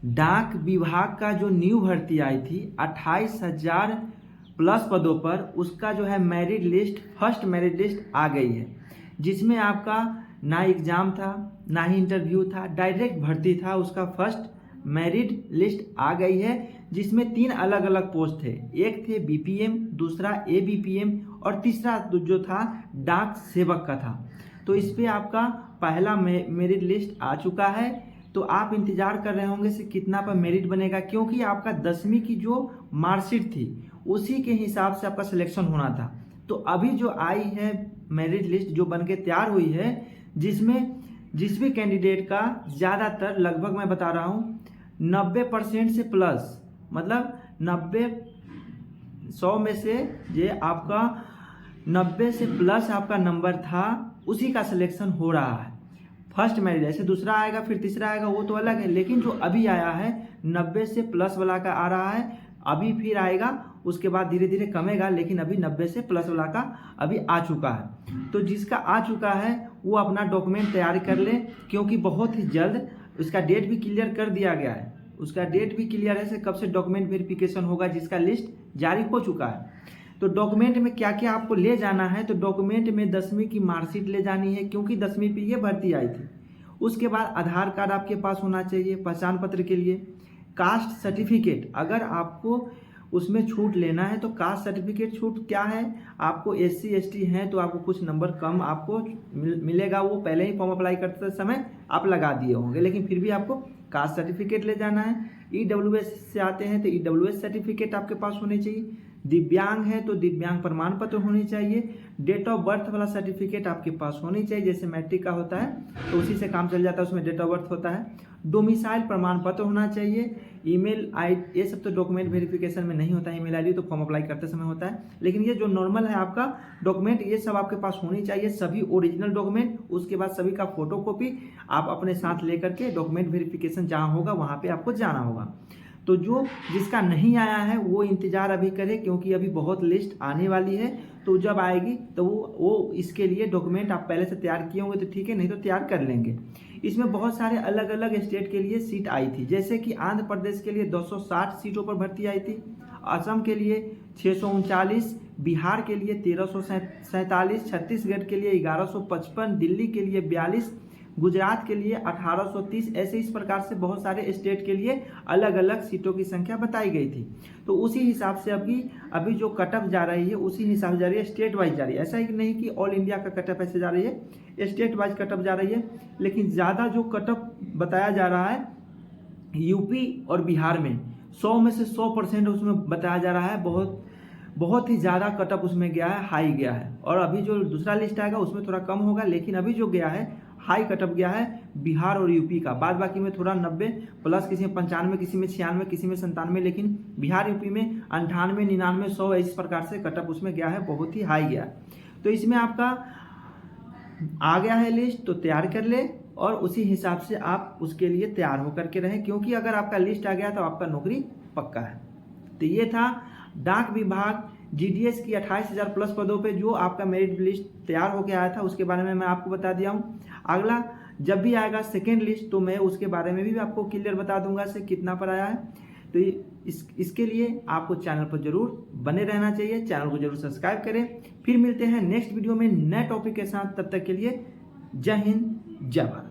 डाक विभाग का जो न्यू भर्ती आई थी 28,000 प्लस पदों पर, उसका जो है merit list, first merit list आ गई है, जिसमें आपका ना एग्ज़ाम था ना ही इंटरव्यू था, डायरेक्ट भर्ती था। उसका फर्स्ट मेरिट लिस्ट आ गई है, जिसमें 3 अलग अलग पोस्ट थे। एक थे बीपीएम, दूसरा एबीपीएम और तीसरा जो था डाक सेवक का था। तो इस पर आपका पहला मेरिट लिस्ट आ चुका है। तो आप इंतज़ार कर रहे होंगे से कितना पर मेरिट बनेगा, क्योंकि आपका 10वीं की जो मार्कशीट थी उसी के हिसाब से आपका सिलेक्शन होना था। तो अभी जो आई है मेरिट लिस्ट जो बनके तैयार हुई है, जिसमें जिस भी कैंडिडेट का ज़्यादातर, लगभग मैं बता रहा हूँ 90% से प्लस, मतलब 100 में से ये आपका 90 से प्लस आपका नंबर था, उसी का सिलेक्शन हो रहा है। फर्स्ट मेरिट, जैसे दूसरा आएगा फिर तीसरा आएगा वो तो अलग है, लेकिन जो अभी आया है 90 से प्लस वाला का आ रहा है। अभी फिर आएगा, उसके बाद धीरे धीरे कमेगा, लेकिन अभी 90 से प्लस वाला का अभी आ चुका है। तो जिसका आ चुका है वो अपना डॉक्यूमेंट तैयार कर ले, क्योंकि बहुत ही जल्द उसका डेट भी क्लियर कर दिया गया है। उसका डेट भी क्लियर है से कब से डॉक्यूमेंट वेरिफिकेशन होगा, जिसका लिस्ट जारी हो चुका है। तो डॉक्यूमेंट में क्या क्या आपको ले जाना है, तो डॉक्यूमेंट में 10वीं की मार्कशीट ले जानी है, क्योंकि 10वीं पे ये भर्ती आई थी। उसके बाद आधार कार्ड आपके पास होना चाहिए पहचान पत्र के लिए। कास्ट सर्टिफिकेट, अगर आपको उसमें छूट लेना है तो कास्ट सर्टिफिकेट छूट क्या है, आपको SC ST हैं तो आपको कुछ नंबर कम आपको मिलेगा। वो पहले ही फॉर्म अप्लाई करते समय आप लगा दिए होंगे, लेकिन फिर भी आपको कास्ट सर्टिफिकेट ले जाना है। EWS से आते हैं तो EWS सर्टिफिकेट आपके पास होनी चाहिए। दिव्यांग है तो दिव्यांग प्रमाण पत्र होनी चाहिए। डेट ऑफ बर्थ वाला सर्टिफिकेट आपके पास होनी चाहिए, जैसे मैट्रिक का होता है तो उसी से काम चल जाता है, उसमें डेट ऑफ बर्थ होता है। डोमिसाइल प्रमाण पत्र होना चाहिए। ईमेल ID, ये सब तो डॉक्यूमेंट वेरिफिकेशन में नहीं होता है। ईमेल ID तो फॉर्म अप्लाई करते समय होता है, लेकिन ये जो नॉर्मल है आपका डॉक्यूमेंट, ये सब आपके पास होनी चाहिए, सभी ओरिजिनल डॉक्यूमेंट। उसके बाद सभी का फोटोकॉपी आप अपने साथ लेकर के डॉक्यूमेंट वेरिफिकेशन जहाँ होगा वहाँ पे आपको जाना होगा। तो जो जिसका नहीं आया है वो इंतज़ार अभी करे, क्योंकि अभी बहुत लिस्ट आने वाली है। तो जब आएगी तो वो इसके लिए डॉक्यूमेंट आप पहले से तैयार किए होंगे तो ठीक है, नहीं तो तैयार कर लेंगे। इसमें बहुत सारे अलग अलग स्टेट के लिए सीट आई थी, जैसे कि आंध्र प्रदेश के लिए 260 सीटों पर भर्ती आई थी, असम के लिए 639, बिहार के लिए 1347, छत्तीसगढ़ के लिए 1155, दिल्ली के लिए 42, गुजरात के लिए 1830। ऐसे इस प्रकार से बहुत सारे स्टेट के लिए अलग अलग सीटों की संख्या बताई गई थी। तो उसी हिसाब से अभी जो कटअप जा रही है उसी हिसाब से जा रही है, स्टेट वाइज जा रही है। ऐसा ही नहीं कि ऑल इंडिया का कटअप ऐसे जा रही है, स्टेट वाइज कटअप जा रही है। लेकिन ज़्यादा जो कटअप बताया जा रहा है यूपी और बिहार में, 100 में से 100% उसमें बताया जा रहा है, बहुत ही ज़्यादा कटअप उसमें गया है, हाई गया है। और अभी जो दूसरा लिस्ट आएगा उसमें थोड़ा कम होगा, लेकिन अभी जो गया है हाई कटअप गया है बिहार और यूपी का। बाद बाकी में थोड़ा 90 प्लस, किसी में 95, किसी में 96, किसी में 97, लेकिन बिहार यूपी में 98, 99, 100 इस प्रकार से कटअप उसमें गया है, बहुत ही हाई गया है। तो इसमें आपका आ गया है लिस्ट, तो तैयार कर ले और उसी हिसाब से आप उसके लिए तैयार होकर के रहें, क्योंकि अगर आपका लिस्ट आ गया तो आपका नौकरी पक्का है। तो ये था डाक विभाग GDS की 28,000 प्लस पदों पे जो आपका मेरिट लिस्ट तैयार होकर आया था, उसके बारे में मैं आपको बता दिया हूँ। अगला जब भी आएगा सेकेंड लिस्ट तो मैं उसके बारे में भी आपको क्लियर बता दूंगा से कितना पर आया है। तो इसके लिए आपको चैनल पर जरूर बने रहना चाहिए, चैनल को जरूर सब्सक्राइब करें। फिर मिलते हैं नेक्स्ट वीडियो में नए टॉपिक के साथ, तब तक के लिए जय हिंद जय भारत।